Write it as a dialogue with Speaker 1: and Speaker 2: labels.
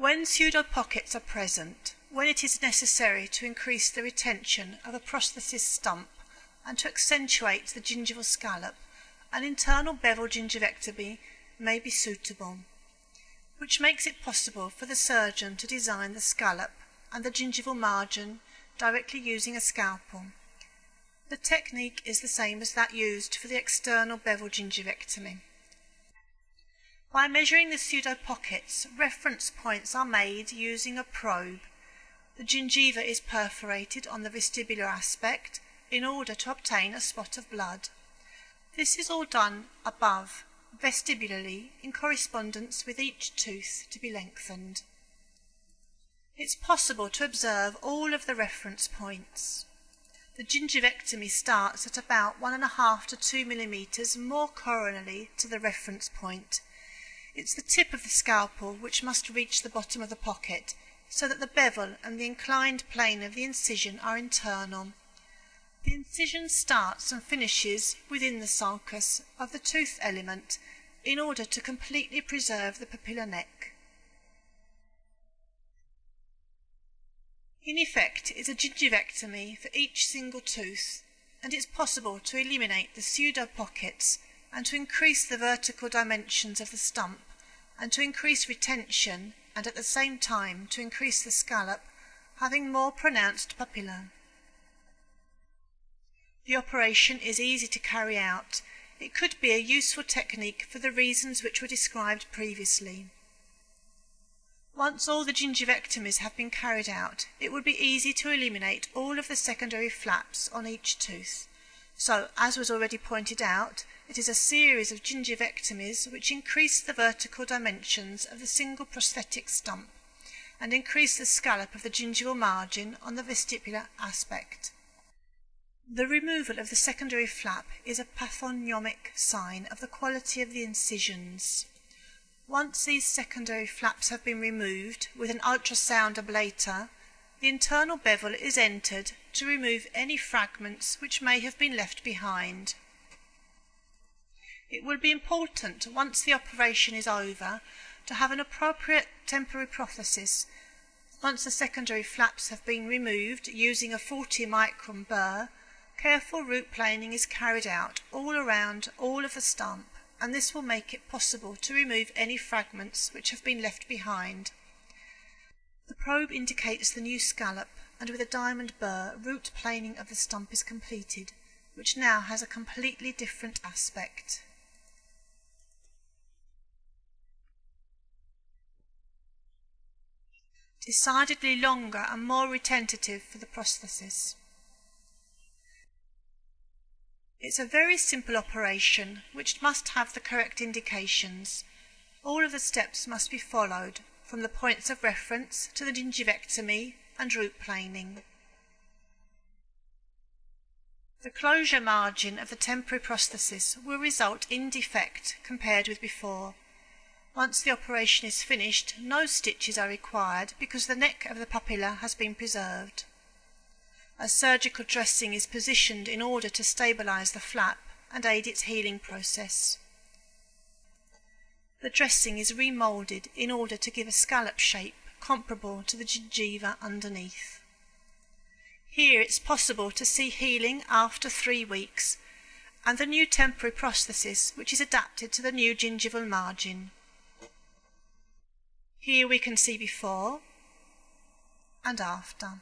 Speaker 1: When pseudopockets are present, when it is necessary to increase the retention of a prosthesis stump and to accentuate the gingival scallop, an internal bevel gingivectomy may be suitable, which makes it possible for the surgeon to design the scallop and the gingival margin directly using a scalpel. The technique is the same as that used for the external bevel gingivectomy. By measuring the pseudopockets, reference points are made using a probe. The gingiva is perforated on the vestibular aspect in order to obtain a spot of blood. This is all done above, vestibularly, in correspondence with each tooth to be lengthened. It's possible to observe all of the reference points. The gingivectomy starts at about 1.5 to 2 millimeters more coronally to the reference point. It's the tip of the scalpel which must reach the bottom of the pocket, so that the bevel and the inclined plane of the incision are internal. The incision starts and finishes within the sulcus of the tooth element in order to completely preserve the papilla neck. In effect, it's a gingivectomy for each single tooth, and it's possible to eliminate the pseudopockets and to increase the vertical dimensions of the stump and to increase retention and at the same time to increase the scallop, having more pronounced papilla. The operation is easy to carry out. It could be a useful technique for the reasons which were described previously. Once all the gingivectomies have been carried out, it would be easy to eliminate all of the secondary flaps on each tooth. So, as was already pointed out, it is a series of gingivectomies which increase the vertical dimensions of the single prosthetic stump and increase the scallop of the gingival margin on the vestibular aspect. The removal of the secondary flap is a pathognomic sign of the quality of the incisions. Once these secondary flaps have been removed with an ultrasound ablator, the internal bevel is entered to remove any fragments which may have been left behind. It will be important, once the operation is over, to have an appropriate temporary prosthesis. Once the secondary flaps have been removed using a 40 micron burr, careful root planing is carried out all around all of the stump, and this will make it possible to remove any fragments which have been left behind. The probe indicates the new scallop, and with a diamond burr, root planing of the stump is completed, which now has a completely different aspect. Decidedly longer and more retentive for the prosthesis. It's a very simple operation which must have the correct indications. All of the steps must be followed, from the points of reference to the gingivectomy and root planing. The closure margin of the temporary prosthesis will result in defect compared with before. Once the operation is finished, no stitches are required because the neck of the papilla has been preserved. A surgical dressing is positioned in order to stabilize the flap and aid its healing process. The dressing is remolded in order to give a scallop shape comparable to the gingiva underneath. Here it's possible to see healing after 3 weeks and the new temporary prosthesis which is adapted to the new gingival margin. Here we can see before and after.